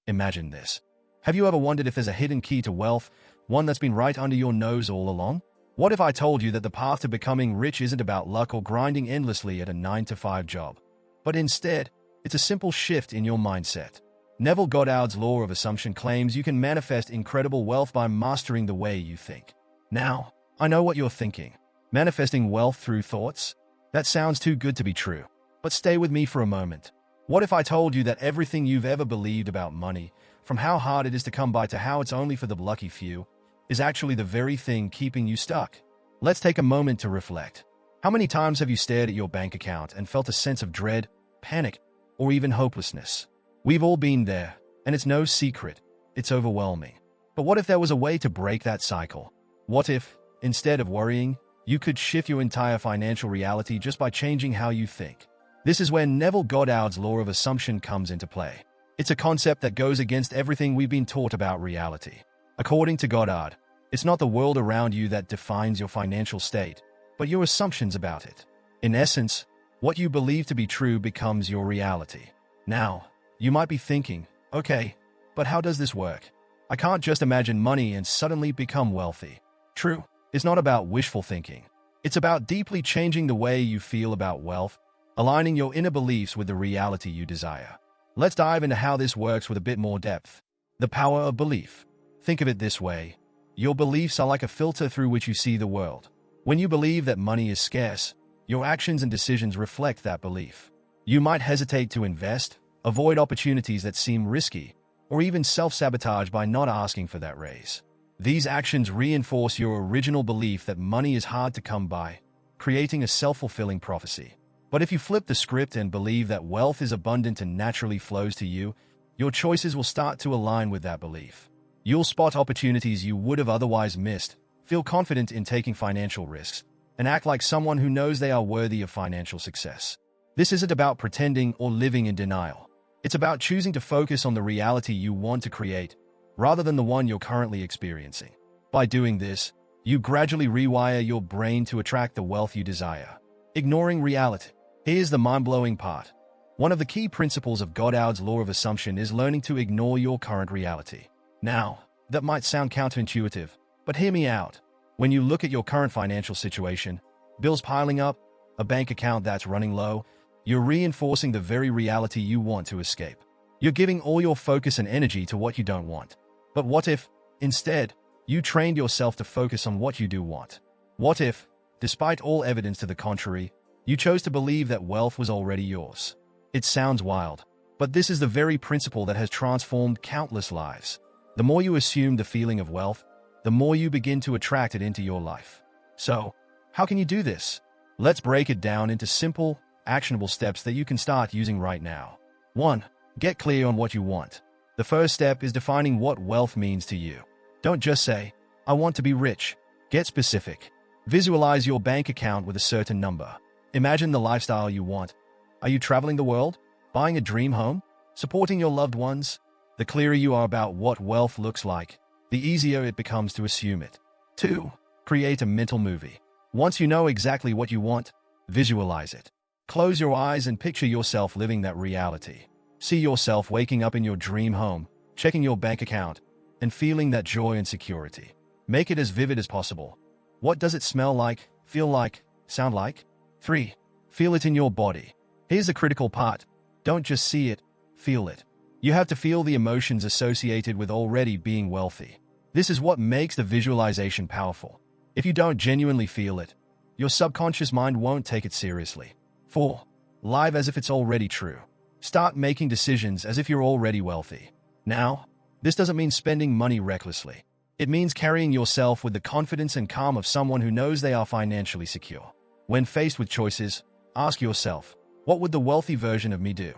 Imagine this. Have you ever wondered if there's a hidden key to wealth, one that's been right under your nose all along? What if I told you that the path to becoming rich isn't about luck or grinding endlessly at a 9-to-5 job, but instead, it's a simple shift in your mindset? Neville Goddard's law of assumption claims you can manifest incredible wealth by mastering the way you think. Now, I know what you're thinking. Manifesting wealth through thoughts? That sounds too good to be true. But stay with me for a moment. What if I told you that everything you've ever believed about money, from how hard it is to come by to how it's only for the lucky few, is actually the very thing keeping you stuck? Let's take a moment to reflect. How many times have you stared at your bank account and felt a sense of dread, panic, or even hopelessness? We've all been there, and it's no secret. It's overwhelming. But what if there was a way to break that cycle? What if, instead of worrying, you could shift your entire financial reality just by changing how you think? This is where Neville Goddard's law of assumption comes into play. It's a concept that goes against everything we've been taught about reality. According to Goddard, it's not the world around you that defines your financial state, but your assumptions about it. In essence, what you believe to be true becomes your reality. Now, you might be thinking, okay, but how does this work? I can't just imagine money and suddenly become wealthy. True, it's not about wishful thinking. It's about deeply changing the way you feel about wealth, aligning your inner beliefs with the reality you desire. Let's dive into how this works with a bit more depth. The power of belief. Think of it this way. Your beliefs are like a filter through which you see the world. When you believe that money is scarce, your actions and decisions reflect that belief. You might hesitate to invest, avoid opportunities that seem risky, or even self-sabotage by not asking for that raise. These actions reinforce your original belief that money is hard to come by, creating a self-fulfilling prophecy. But if you flip the script and believe that wealth is abundant and naturally flows to you, your choices will start to align with that belief. You'll spot opportunities you would have otherwise missed, feel confident in taking financial risks, and act like someone who knows they are worthy of financial success. This isn't about pretending or living in denial. It's about choosing to focus on the reality you want to create, rather than the one you're currently experiencing. By doing this, you gradually rewire your brain to attract the wealth you desire. Ignoring reality. Here's the mind-blowing part. One of the key principles of Goddard's law of assumption is learning to ignore your current reality. Now, that might sound counterintuitive, but hear me out. When you look at your current financial situation, bills piling up, a bank account that's running low, you're reinforcing the very reality you want to escape. You're giving all your focus and energy to what you don't want. But what if, instead, you trained yourself to focus on what you do want? What if, despite all evidence to the contrary, you chose to believe that wealth was already yours? It sounds wild, but this is the very principle that has transformed countless lives. The more you assume the feeling of wealth, the more you begin to attract it into your life. So, how can you do this? Let's break it down into simple, actionable steps that you can start using right now. 1. Get clear on what you want. The first step is defining what wealth means to you. Don't just say, I want to be rich. Get specific. Visualize your bank account with a certain number. Imagine the lifestyle you want. Are you traveling the world? Buying a dream home? Supporting your loved ones? The clearer you are about what wealth looks like, the easier it becomes to assume it. 2. Create a mental movie. Once you know exactly what you want, visualize it. Close your eyes and picture yourself living that reality. See yourself waking up in your dream home, checking your bank account, and feeling that joy and security. Make it as vivid as possible. What does it smell like, feel like, sound like? 3. Feel it in your body. Here's the critical part. Don't just see it, feel it. You have to feel the emotions associated with already being wealthy. This is what makes the visualization powerful. If you don't genuinely feel it, your subconscious mind won't take it seriously. 4. Live as if it's already true. Start making decisions as if you're already wealthy. Now, this doesn't mean spending money recklessly. It means carrying yourself with the confidence and calm of someone who knows they are financially secure. When faced with choices, ask yourself, what would the wealthy version of me do?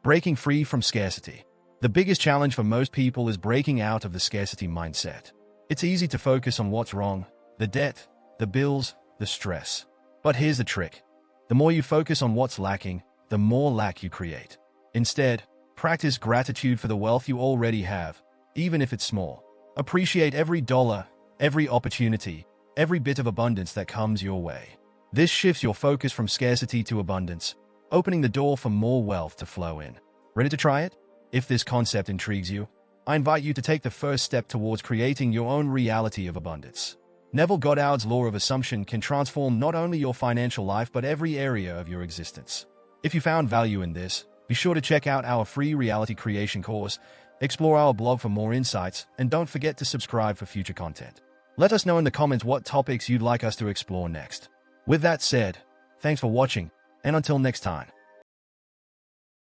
Breaking free from scarcity. The biggest challenge for most people is breaking out of the scarcity mindset. It's easy to focus on what's wrong, the debt, the bills, the stress. But here's the trick. The more you focus on what's lacking, the more lack you create. Instead, practice gratitude for the wealth you already have, even if it's small. Appreciate every dollar, every opportunity, every bit of abundance that comes your way. This shifts your focus from scarcity to abundance, opening the door for more wealth to flow in. Ready to try it? If this concept intrigues you, I invite you to take the first step towards creating your own reality of abundance. Neville Goddard's law of assumption can transform not only your financial life but every area of your existence. If you found value in this, be sure to check out our free reality creation course, explore our blog for more insights, and don't forget to subscribe for future content. Let us know in the comments what topics you'd like us to explore next. With that said, thanks for watching, and until next time.